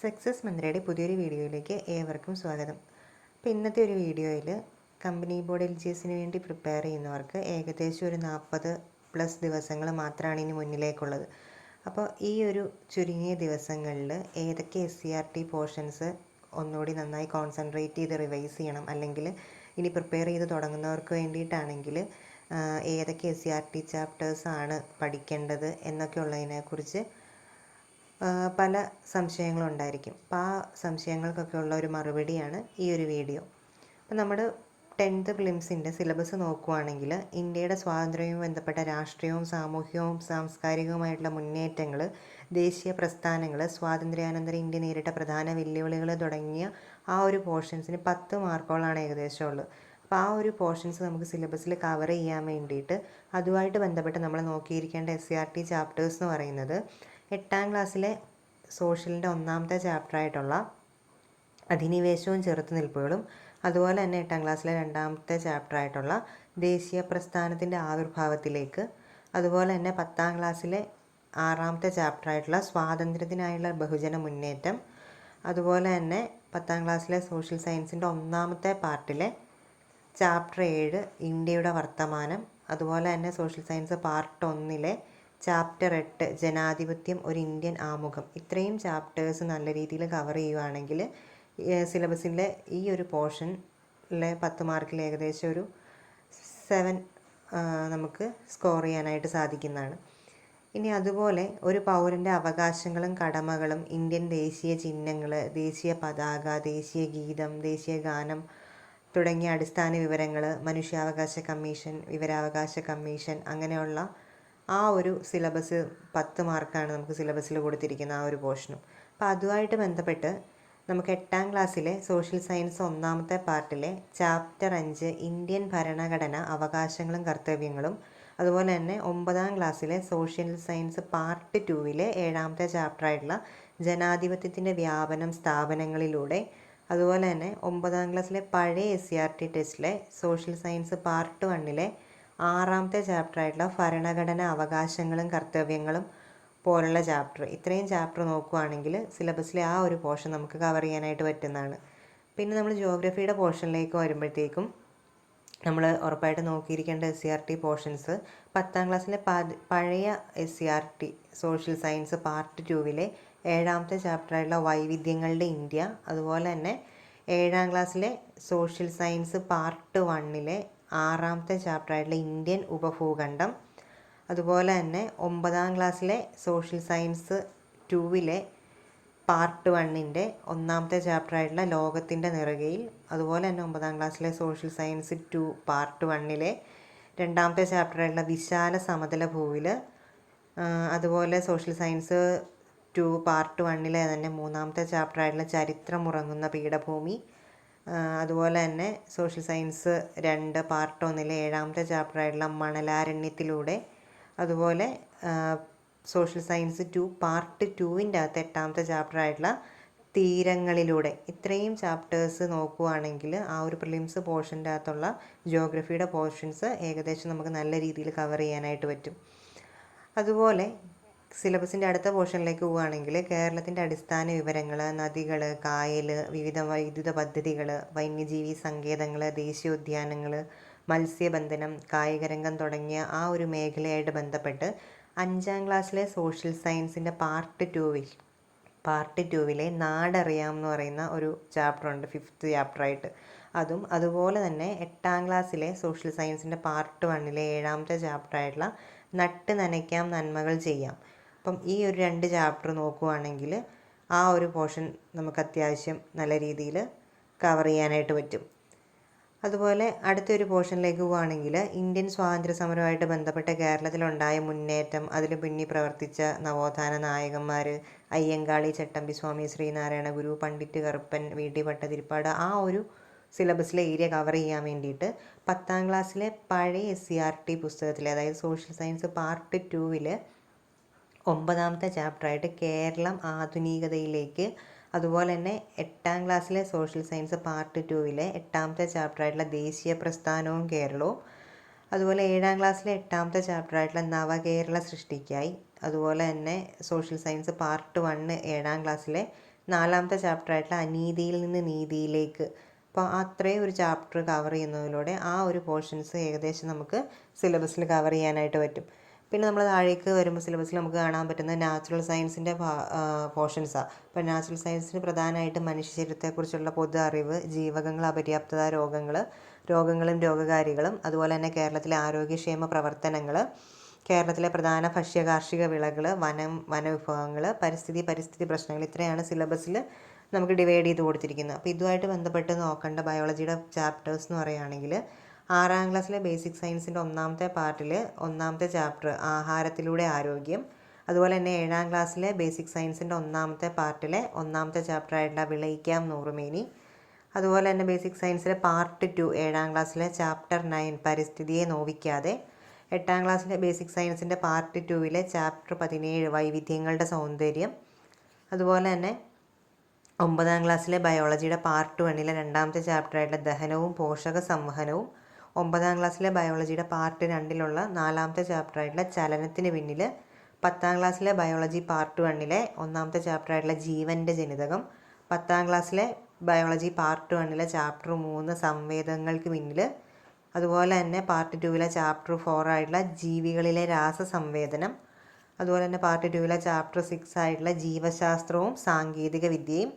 Success മന്ത്രയുടെ പുതിയൊരു വീഡിയോയിലേക്ക് ഏവർക്കും സ്വാഗതം. അപ്പോൾ ഇന്നത്തെ ഒരു വീഡിയോയിൽ കമ്പനി ബോർഡ് LGSന് വേണ്ടി പ്രിപ്പയർ ചെയ്യുന്നവർക്ക് ഏകദേശം ഒരു 40+ ദിവസങ്ങൾ മാത്രമാണ് ഇനി മുന്നിലേക്കുള്ളത്. അപ്പോൾ ഈ ഒരു ചുരുങ്ങിയ ദിവസങ്ങളിൽ ഏതൊക്കെ SCRT പോർഷൻസ് ഒന്നുകൂടി നന്നായി കോൺസെൻട്രേറ്റ് ചെയ്ത് റിവൈസ് ചെയ്യണം, അല്ലെങ്കിൽ ഇനി പ്രിപ്പയർ ചെയ്ത് തുടങ്ങുന്നവർക്ക് വേണ്ടിയിട്ടാണെങ്കിൽ ഏതൊക്കെ SCRT ചാപ്റ്റേഴ്സാണ് പഠിക്കേണ്ടത് എന്നൊക്കെ ഉള്ളതിനെക്കുറിച്ച് പല സംശയങ്ങളുണ്ടായിരിക്കും. അപ്പോൾ ആ സംശയങ്ങൾക്കൊക്കെ ഉള്ള ഒരു മറുപടിയാണ് ഈ ഒരു വീഡിയോ. അപ്പോൾ നമ്മുടെ 10th പ്രിലിംസിൻ്റെ സിലബസ് നോക്കുകയാണെങ്കിൽ ഇന്ത്യയുടെ സ്വാതന്ത്ര്യവുമായി ബന്ധപ്പെട്ട രാഷ്ട്രീയവും സാമൂഹികവും സാംസ്കാരികവുമായിട്ടുള്ള മുന്നേറ്റങ്ങൾ, ദേശീയ പ്രസ്ഥാനങ്ങൾ, സ്വാതന്ത്ര്യാനന്തര ഇന്ത്യ നേരിട്ട പ്രധാന വെല്ലുവിളികൾ തുടങ്ങിയ ആ ഒരു പോർഷൻസിന് 10 മാർക്കോളാണ് ഏകദേശം ഉള്ളത്. അപ്പോൾ ആ ഒരു പോർഷൻസ് നമുക്ക് സിലബസിൽ കവർ ചെയ്യാൻ വേണ്ടിയിട്ട് അതുമായിട്ട് ബന്ധപ്പെട്ട് നമ്മൾ നോക്കിയിരിക്കേണ്ട SCRT ചാപ്റ്റേഴ്സ് എന്ന് പറയുന്നത് 8ാം ക്ലാസ്സിലെ സോഷ്യലിൻ്റെ 1ാമത്തെ ചാപ്റ്ററായിട്ടുള്ള അധിനിവേശവും ചെറുത്തുനിൽപ്പുകളും, അതുപോലെ തന്നെ 8ാം ക്ലാസ്സിലെ 2ാമത്തെ ചാപ്റ്ററായിട്ടുള്ള ദേശീയ പ്രസ്ഥാനത്തിൻ്റെ ആവിർഭാവത്തിലേക്ക്, അതുപോലെ തന്നെ 10ാം ക്ലാസ്സിലെ 6ാമത്തെ ചാപ്റ്ററായിട്ടുള്ള സ്വാതന്ത്ര്യത്തിനായുള്ള ബഹുജന മുന്നേറ്റം, അതുപോലെ തന്നെ 10ാം ക്ലാസ്സിലെ സോഷ്യൽ സയൻസിൻ്റെ 1ാമത്തെ പാർട്ടിലെ ചാപ്റ്റർ 7 ഇന്ത്യയുടെ വർത്തമാനം, അതുപോലെ തന്നെ സോഷ്യൽ സയൻസ് പാർട്ട് 1 ചാപ്റ്റർ 8 ജനാധിപത്യം ഒരു ഇന്ത്യൻ ആമുഖം. ഇത്രയും ചാപ്റ്റേഴ്സ് നല്ല രീതിയിൽ കവർ ചെയ്യുകയാണെങ്കിൽ സിലബസിൻ്റെ ഈ ഒരു പോർഷനിലെ 10 മാർക്കിൽ ഏകദേശം ഒരു 7 നമുക്ക് സ്കോർ ചെയ്യാനായിട്ട് സാധിക്കുന്നതാണ്. ഇനി അതുപോലെ ഒരു പൗരൻ്റെ അവകാശങ്ങളും കടമകളും, ഇന്ത്യൻ ദേശീയ ചിഹ്നങ്ങൾ, ദേശീയ പതാക, ദേശീയ ഗീതം, ദേശീയ ഗാനം തുടങ്ങിയ അടിസ്ഥാന വിവരങ്ങൾ, മനുഷ്യാവകാശ കമ്മീഷൻ, വിവരാവകാശ കമ്മീഷൻ, അങ്ങനെയുള്ള ആ ഒരു സിലബസ് 10 മാർക്കാണ് നമുക്ക് സിലബസിൽ കൊടുത്തിരിക്കുന്ന ആ ഒരു പോർഷനും. അപ്പോൾ അതുമായിട്ട് ബന്ധപ്പെട്ട് നമുക്ക് 8ാം ക്ലാസ്സിലെ സോഷ്യൽ സയൻസ് 1ാമത്തെ പാർട്ടിലെ ചാപ്റ്റർ 5 ഇന്ത്യൻ ഭരണഘടന അവകാശങ്ങളും കർത്തവ്യങ്ങളും, അതുപോലെ തന്നെ 9ാം ക്ലാസ്സിലെ സോഷ്യൽ സയൻസ് പാർട്ട് 2 7ാമത്തെ ചാപ്റ്ററായിട്ടുള്ള ജനാധിപത്യത്തിൻ്റെ വ്യാപനം സ്ഥാപനങ്ങളിലൂടെ, അതുപോലെ തന്നെ 9ാം ക്ലാസ്സിലെ പഴയ SCRT ടെസ്റ്റിലെ സോഷ്യൽ സയൻസ് പാർട്ട് 1 6ാമത്തെ ചാപ്റ്ററായിട്ടുള്ള ഭരണഘടന അവകാശങ്ങളും കർത്തവ്യങ്ങളും പോലുള്ള ചാപ്റ്റർ. ഇത്രയും ചാപ്റ്റർ നോക്കുകയാണെങ്കിൽ സിലബസിലെ ആ ഒരു പോർഷൻ നമുക്ക് കവർ ചെയ്യാനായിട്ട് പറ്റുന്നതാണ്. പിന്നെ നമ്മൾ ജിയോഗ്രഫിയുടെ പോർഷനിലേക്ക് വരുമ്പോഴത്തേക്കും നമ്മൾ ഉറപ്പായിട്ട് നോക്കിയിരിക്കേണ്ട SCRT പോർഷൻസ് 10ാം ക്ലാസ്സിലെ പഴയ SCRT സോഷ്യൽ സയൻസ് പാർട്ട് 2 7ാമത്തെ ചാപ്റ്ററായിട്ടുള്ള വൈവിധ്യങ്ങളുടെ ഇന്ത്യ, അതുപോലെ തന്നെ 7ാം ക്ലാസ്സിലെ സോഷ്യൽ സയൻസ് പാർട്ട് 1 6ാമത്തെ ചാപ്റ്ററായിട്ടുള്ള ഇന്ത്യൻ ഉപഭൂഖണ്ഡം, അതുപോലെ തന്നെ 9ാം ക്ലാസ്സിലെ സോഷ്യൽ സയൻസ് 2 പാർട്ട് 1 1ാമത്തെ ചാപ്റ്ററായിട്ടുള്ള ലോകത്തിൻ്റെ നെറുകയിൽ, അതുപോലെ തന്നെ 9ാം ക്ലാസ്സിലെ സോഷ്യൽ സയൻസ് 2 പാർട്ട് 1 2ാമത്തെ ചാപ്റ്ററായിട്ടുള്ള വിശാല സമതല ഭൂവിൽ, അതുപോലെ സോഷ്യൽ സയൻസ് 2 പാർട്ട് 1 തന്നെ 3ാമത്തെ ചാപ്റ്ററായിട്ടുള്ള ചരിത്രമുറങ്ങുന്ന പീഠഭൂമി, അതുപോലെ തന്നെ സോഷ്യൽ സയൻസ് 2 പാർട്ട് 1 7ാമത്തെ ചാപ്റ്ററായിട്ടുള്ള മണലാരണ്യത്തിലൂടെ, അതുപോലെ സോഷ്യൽ സയൻസ് 2 പാർട്ട് 2 അകത്ത് 8ാമത്തെ ചാപ്റ്ററായിട്ടുള്ള തീരങ്ങളിലൂടെ. ഇത്രയും ചാപ്റ്റേഴ്സ് നോക്കുകയാണെങ്കിൽ ആ ഒരു പ്രിലിംസ് പോർഷൻ്റെ അകത്തുള്ള ജിയോഗ്രഫിയുടെ പോർഷൻസ് ഏകദേശം നമുക്ക് നല്ല രീതിയിൽ കവർ ചെയ്യാനായിട്ട് പറ്റും. അതുപോലെ സിലബസിൻ്റെ അടുത്ത പോർഷനിലേക്ക് പോവുകയാണെങ്കിൽ കേരളത്തിൻ്റെ അടിസ്ഥാന വിവരങ്ങൾ, നദികൾ, കായൽ, വിവിധ വൈദ്യുത പദ്ധതികൾ, വന്യജീവി സങ്കേതങ്ങൾ, ദേശീയോദ്യാനങ്ങൾ, മത്സ്യബന്ധനം, കായികരംഗം തുടങ്ങിയ ആ ഒരു മേഖലയായിട്ട് ബന്ധപ്പെട്ട് 5ാം ക്ലാസ്സിലെ സോഷ്യൽ സയൻസിൻ്റെ പാർട്ട് 2 നാടറിയാം എന്ന് പറയുന്ന ഒരു ചാപ്റ്റർ ഉണ്ട്, 5th ചാപ്റ്ററായിട്ട്. അതുപോലെ തന്നെ 8ാം ക്ലാസ്സിലെ സോഷ്യൽ സയൻസിൻ്റെ പാർട്ട് 1 7ാമത്തെ ചാപ്റ്ററായിട്ടുള്ള നട്ട് നനയ്ക്കാം നന്മകൾ ചെയ്യാം. അപ്പം ഈ ഒരു 2 ചാപ്റ്റർ നോക്കുകയാണെങ്കിൽ ആ ഒരു പോർഷൻ നമുക്ക് അത്യാവശ്യം നല്ല രീതിയിൽ കവർ ചെയ്യാനായിട്ട് പറ്റും. അതുപോലെ അടുത്തൊരു പോർഷനിലേക്ക് പോവുകയാണെങ്കിൽ ഇന്ത്യൻ സ്വാതന്ത്ര്യ സമരവുമായിട്ട് ബന്ധപ്പെട്ട കേരളത്തിലുണ്ടായ മുന്നേറ്റം, അതിൽ പിന്നിൽ പ്രവർത്തിച്ച നവോത്ഥാന നായകന്മാർ, അയ്യങ്കാളി, ചട്ടമ്പിസ്വാമി, ശ്രീനാരായണ ഗുരു, പണ്ഡിറ്റ് കറുപ്പൻ, VT ഭട്ടതിരിപ്പാട്, ആ ഒരു സിലബസിലെ ഏരിയ കവർ ചെയ്യാൻ വേണ്ടിയിട്ട് 10ാം ക്ലാസ്സിലെ പഴയ SCRT പുസ്തകത്തിൽ, അതായത് സോഷ്യൽ സയൻസ് പാർട്ട് 2 9ാമത്തെ ചാപ്റ്ററായിട്ട് കേരളം ആധുനികതയിലേക്ക്, അതുപോലെ തന്നെ 8ാം ക്ലാസ്സിലെ സോഷ്യൽ സയൻസ് പാർട്ട് 2 8ാമത്തെ ചാപ്റ്ററായിട്ടുള്ള ദേശീയ പ്രസ്ഥാനവും കേരളവും, അതുപോലെ 7ാം ക്ലാസ്സിലെ 8ാമത്തെ ചാപ്റ്ററായിട്ടുള്ള നവകേരള സൃഷ്ടിക്കായി, അതുപോലെ തന്നെ സോഷ്യൽ സയൻസ് പാർട്ട് 1 7ാം ക്ലാസ്സിലെ 4ാമത്തെ ചാപ്റ്ററായിട്ടുള്ള അനീതിയിൽ നിന്ന് നീതിയിലേക്ക്. അപ്പോൾ അത്രയും ഒരു ചാപ്റ്റർ കവർ ചെയ്യുന്നതിലൂടെ ആ ഒരു പോർഷൻസ് ഏകദേശം നമുക്ക് സിലബസിൽ കവർ ചെയ്യാനായിട്ട് പറ്റും. പിന്നെ നമ്മൾ താഴേക്ക് വരുമ്പോൾ സിലബസിൽ നമുക്ക് കാണാൻ പറ്റുന്ന നാച്ചുറൽ സയൻസിൻ്റെ പോർഷൻസാണ്. അപ്പോൾ നാച്ചുറൽ സയൻസിന് പ്രധാനമായിട്ടും മനുഷ്യ ശരീരത്തെക്കുറിച്ചുള്ള പൊതു അറിവ്, ജീവകങ്ങൾ, അപര്യാപ്തത, രോഗങ്ങളും രോഗകാരികളും, അതുപോലെ തന്നെ കേരളത്തിലെ ആരോഗ്യക്ഷേമ പ്രവർത്തനങ്ങൾ, കേരളത്തിലെ പ്രധാന ഭക്ഷ്യകാർഷിക വിളകൾ, വനവിഭവങ്ങൾ, പരിസ്ഥിതി പ്രശ്നങ്ങൾ, ഇത്രയാണ് സിലബസിൽ നമുക്ക് ഡിവൈഡ് ചെയ്ത് കൊടുത്തിരിക്കുന്നത്. അപ്പോൾ ഇതുമായിട്ട് ബന്ധപ്പെട്ട് നോക്കേണ്ട ബയോളജിയുടെ ചാപ്റ്റേഴ്സ് എന്ന് പറയുകയാണെങ്കിൽ 6ാം ക്ലാസ്സിലെ ബേസിക് സയൻസിൻ്റെ 1ാമത്തെ പാർട്ടിൽ 1ാമത്തെ ചാപ്റ്റർ ആഹാരത്തിലൂടെ ആരോഗ്യം, അതുപോലെ തന്നെ 7ാം ക്ലാസ്സിലെ ബേസിക് സയൻസിൻ്റെ 1ാമത്തെ പാർട്ടിലെ 1ാമത്തെ ചാപ്റ്ററായിട്ടുള്ള വിളയിക്കാം നൂറുമേനി, അതുപോലെ തന്നെ ബേസിക് സയൻസിലെ പാർട്ട് 2 7ാം ക്ലാസ്സിലെ ചാപ്റ്റർ 9 പരിസ്ഥിതിയെ നോവിക്കാതെ, 8ാം ക്ലാസ്സിലെ ബേസിക് സയൻസിൻ്റെ പാർട്ട് 2 ചാപ്റ്റർ 17 വൈവിധ്യങ്ങളുടെ സൗന്ദര്യം, അതുപോലെ തന്നെ 9ാം ക്ലാസ്സിലെ ബയോളജിയുടെ പാർട്ട് 1 2ാമത്തെ ചാപ്റ്ററായിട്ടുള്ള ദഹനവും പോഷക സംവഹനവും, 9ാം ക്ലാസ്സിലെ ബയോളജിയുടെ പാർട്ട് 2 4ാമത്തെ ചാപ്റ്ററായിട്ടുള്ള ചലനത്തിന് പിന്നിൽ, 10ാം ക്ലാസ്സിലെ ബയോളജി പാർട്ട് 1 1ാമത്തെ ചാപ്റ്ററായിട്ടുള്ള ജീവൻ്റെ ജനിതകം, 10ാം ക്ലാസ്സിലെ ബയോളജി പാർട്ട് 1 ചാപ്റ്റർ 3 സംവേദങ്ങൾക്ക് പിന്നിൽ, അതുപോലെ തന്നെ പാർട്ട് 2 ചാപ്റ്റർ 4 ആയിട്ടുള്ള ജീവികളിലെ രാസസംവേദനം, അതുപോലെ തന്നെ പാർട്ട് 2 ചാപ്റ്റർ 6 ആയിട്ടുള്ള ജീവശാസ്ത്രവും സാങ്കേതിക വിദ്യയും,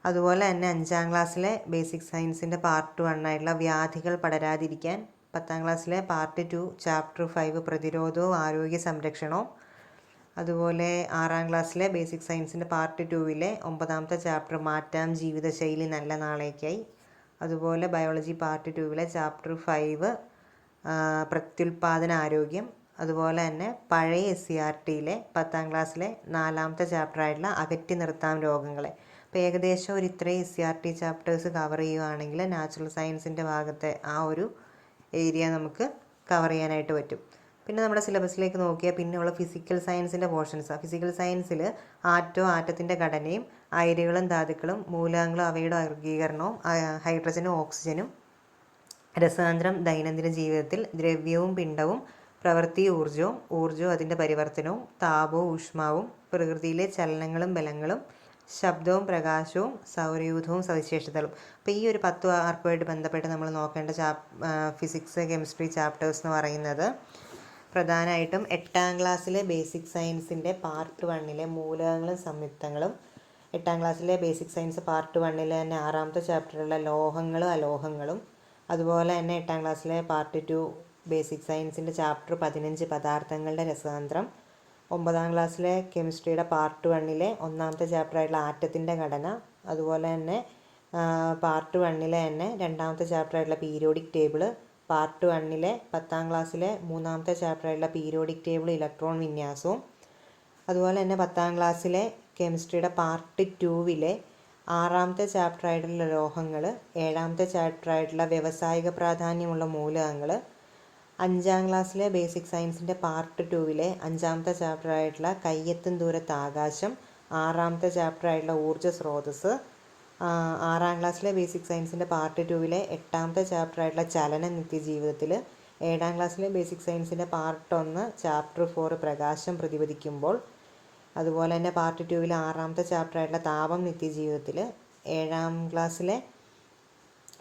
അതുപോലെ തന്നെ 5ാം ക്ലാസ്സിലെ ബേസിക് സയൻസിൻ്റെ പാർട്ട് 1 ആയിട്ടുള്ള വ്യാധികൾ പടരാതിരിക്കാൻ, 10ാം ക്ലാസ്സിലെ പാർട്ട് 2 ചാപ്റ്റർ 5 പ്രതിരോധവും ആരോഗ്യ സംരക്ഷണവും, അതുപോലെ 6ാം ക്ലാസ്സിലെ ബേസിക് സയൻസിൻ്റെ പാർട്ട് 2 9ാമത്തെ ചാപ്റ്റർ മാറ്റാം ജീവിതശൈലി നല്ല നാളേക്കായി, അതുപോലെ ബയോളജി പാർട്ട് 2 ചാപ്റ്റർ 5 പ്രത്യുൽപാദന ആരോഗ്യം, അതുപോലെ തന്നെ പഴയ SCERTയിലെ 10ാം ക്ലാസ്സിലെ 4ാമത്തെ ചാപ്റ്ററായിട്ടുള്ള അകറ്റി നിർത്താം രോഗങ്ങളെ. അപ്പോൾ ഏകദേശം ഒരു ഇത്രയും SCERT ചാപ്റ്റേഴ്സ് കവർ ചെയ്യുകയാണെങ്കിൽ നാച്ചുറൽ സയൻസിൻ്റെ ഭാഗത്തെ ആ ഒരു ഏരിയ നമുക്ക് കവർ ചെയ്യാനായിട്ട് പറ്റും. പിന്നെ നമ്മുടെ സിലബസിലേക്ക് നോക്കിയാൽ പിന്നെയുള്ള ഫിസിക്കൽ സയൻസിൻ്റെ പോർഷൻസാണ്. ഫിസിക്കൽ സയൻസിൽ ആറ്റത്തിൻ്റെ ഘടനയും അയിരുകളും ധാതുക്കളും മൂലകങ്ങളും അവയുടെ വർഗീകരണവും ഹൈഡ്രജനും ഓക്സിജനും, രസാന്തരം ദൈനംദിന ജീവിതത്തിൽ, ദ്രവ്യവും പിണ്ഡവും, പ്രവൃത്തി ഊർജവും അതിൻ്റെ പരിവർത്തനവും, താപവും ഊഷ്മാവും, പ്രകൃതിയിലെ ചലനങ്ങളും ബലങ്ങളും, ശബ്ദവും പ്രകാശവും, സൗരയൂഥവും സവിശേഷതകളും. അപ്പോൾ ഈ ഒരു 10 മാർക്കുമായിട്ട് ബന്ധപ്പെട്ട് നമ്മൾ നോക്കേണ്ട ഫിസിക്സ് കെമിസ്ട്രി ചാപ്റ്റേഴ്സ് എന്ന് പറയുന്നത് പ്രധാനമായിട്ടും 8ാം ക്ലാസ്സിലെ ബേസിക് സയൻസിൻ്റെ പാർട്ട് 1 മൂലകങ്ങളും സംയുക്തങ്ങളും, 8ാം ക്ലാസ്സിലെ ബേസിക് സയൻസ് പാർട്ട് 1 തന്നെ 6ാമത്തെ ചാപ്റ്ററിലുള്ള ലോഹങ്ങളും അലോഹങ്ങളും, അതുപോലെ തന്നെ 8ാം ക്ലാസ്സിലെ പാർട്ട് 2 ബേസിക് സയൻസിൻ്റെ ചാപ്റ്റർ 15 പദാർത്ഥങ്ങളുടെ രസതന്ത്രം, 9ാം ക്ലാസ്സിലെ കെമിസ്ട്രിയുടെ പാർട്ട് 1 1ാമത്തെ ചാപ്റ്ററായിട്ടുള്ള ആറ്റത്തിൻ്റെ ഘടന, അതുപോലെ തന്നെ പാർട്ട് 1 തന്നെ 2ാമത്തെ ചാപ്റ്ററായിട്ടുള്ള പീരിയോഡിക് ടേബിള്, പാർട്ട് 1 10ാം ക്ലാസ്സിലെ 3ാമത്തെ ചാപ്റ്ററായിട്ടുള്ള പീരിയോഡിക് ടേബിൾ ഇലക്ട്രോൺ വിന്യാസവും, അതുപോലെ തന്നെ 10ാം ക്ലാസ്സിലെ കെമിസ്ട്രിയുടെ പാർട്ട് 2 6ാമത്തെ ചാപ്റ്ററായിട്ടുള്ള ലോഹങ്ങൾ, 7ാമത്തെ ചാപ്റ്ററായിട്ടുള്ള വ്യാവസായിക പ്രാധാന്യമുള്ള മൂലകങ്ങൾ, 5ാം ക്ലാസ്സിലെ ബേസിക് സയൻസിൻ്റെ പാർട്ട് 2 5ാമത്തെ ചാപ്റ്ററായിട്ടുള്ള കയ്യെത്തും ദൂരത്ത് ആകാശം, 6ാമത്തെ ചാപ്റ്ററായിട്ടുള്ള ഊർജ്ജ സ്രോതസ്സ്, 6ാം ക്ലാസ്സിലെ ബേസിക് സയൻസിൻ്റെ പാർട്ട് 2 8ാമത്തെ ചാപ്റ്ററായിട്ടുള്ള ചലന നിത്യജീവിതത്തിൽ, 7ാം ക്ലാസ്സിലെ ബേസിക് സയൻസിൻ്റെ പാർട്ട് 1 ചാപ്റ്റർ 4 പ്രകാശം പ്രതിപദിക്കുമ്പോൾ, അതുപോലെ തന്നെ പാർട്ട് 2 6ാമത്തെ ചാപ്റ്ററായിട്ടുള്ള താപം നിത്യജീവിതത്തിൽ, 7ാം ക്ലാസ്സിലെ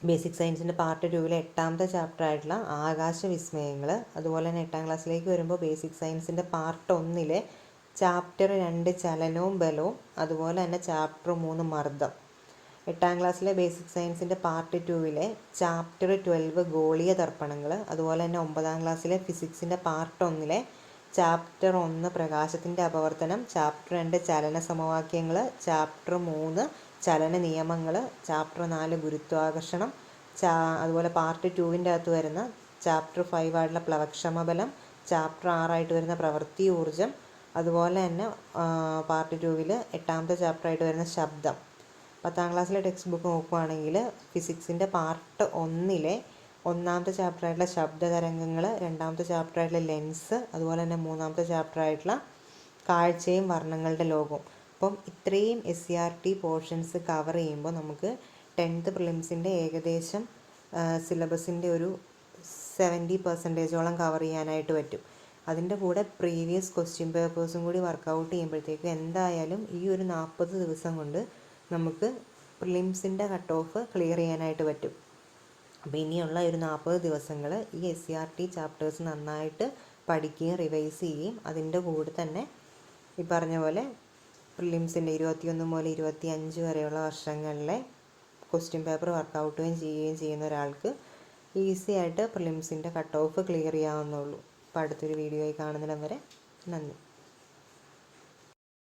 ബേസിക് സയൻസിൻ്റെ പാർട്ട് 2 8ാമത്തെ ചാപ്റ്ററായിട്ടുള്ള ആകാശവിസ്മയങ്ങൾ, അതുപോലെ തന്നെ 8ാം ക്ലാസ്സിലേക്ക് വരുമ്പോൾ ബേസിക് സയൻസിൻ്റെ പാർട്ട് 1 ചാപ്റ്റർ 2 ചലനവും ബലവും, അതുപോലെ തന്നെ ചാപ്റ്റർ 3 മർദ്ദം, 8ാം ക്ലാസ്സിലെ ബേസിക് സയൻസിൻ്റെ പാർട്ട് 2 ചാപ്റ്റർ 12 ഗോളീയ ദർപ്പണങ്ങൾ, അതുപോലെ തന്നെ 9ാം ക്ലാസ്സിലെ ഫിസിക്സിൻ്റെ പാർട്ട് 1 ചാപ്റ്റർ 1 പ്രകാശത്തിൻ്റെ അപവർത്തനം, ചാപ്റ്റർ 2 ചലന സമവാക്യങ്ങൾ, ചാപ്റ്റർ 3 ചലന നിയമങ്ങൾ, ചാപ്റ്റർ 4 ഗുരുത്വാകർഷണം, അതുപോലെ പാർട്ട് 2 അകത്ത് വരുന്ന ചാപ്റ്റർ 5 ആയിട്ടുള്ള പ്ലവക്ഷമബലം, ചാപ്റ്റർ 6 ആയിട്ട് വരുന്ന പ്രവൃത്തി ഊർജം, അതുപോലെ തന്നെ പാർട്ട് 2 8ാമത്തെ ചാപ്റ്ററായിട്ട് വരുന്ന ശബ്ദം. 10ാം ക്ലാസ്സിലെ ടെക്സ്റ്റ് ബുക്ക് നോക്കുകയാണെങ്കിൽ ഫിസിക്സിൻ്റെ പാർട്ട് 1 1ാമത്തെ ചാപ്റ്ററായിട്ടുള്ള ശബ്ദതരംഗങ്ങൾ, 2ാമത്തെ ചാപ്റ്ററായിട്ടുള്ള ലെൻസ്, അതുപോലെ തന്നെ 3ാമത്തെ ചാപ്റ്ററായിട്ടുള്ള കാഴ്ചയും വർണ്ണങ്ങളുടെ ലോകവും. അപ്പം ഇത്രയും SCERT പോർഷൻസ് കവർ ചെയ്യുമ്പോൾ നമുക്ക് 10th പ്രിലിംസിൻ്റെ ഏകദേശം സിലബസിൻ്റെ ഒരു 70% കവർ ചെയ്യാനായിട്ട് പറ്റും. അതിൻ്റെ കൂടെ പ്രീവിയസ് ക്വസ്റ്റ്യൻ പേപ്പേഴ്സും കൂടി വർക്കൗട്ട് ചെയ്യുമ്പോഴത്തേക്കും എന്തായാലും ഈ ഒരു 40 ദിവസം കൊണ്ട് നമുക്ക് പ്രിലിംസിൻ്റെ കട്ട് ഓഫ് ക്ലിയർ ചെയ്യാനായിട്ട് പറ്റും. അപ്പോൾ ഇനിയുള്ള ഒരു 40 ദിവസങ്ങൾ ഈ SCRT ചാപ്റ്റേഴ്സ് നന്നായിട്ട് പഠിക്കുകയും റിവൈസ് ചെയ്യുകയും അതിൻ്റെ കൂടെ തന്നെ ഈ പറഞ്ഞ പോലെ പ്രിലിംസിൻ്റെ 21 മുതൽ 25 വരെയുള്ള വർഷങ്ങളിലെ ക്വസ്റ്റ്യൻ പേപ്പർ വർക്കൗട്ടുകയും ചെയ്യുന്ന ഒരാൾക്ക് ഈസി ആയിട്ട് പ്രിലിംസിൻ്റെ കട്ട് ഓഫ് ക്ലിയർ ചെയ്യാവുന്നുള്ളൂ. അപ്പോൾ അടുത്തൊരു വീഡിയോയിൽ കാണുന്നിടം വരെ നന്ദി.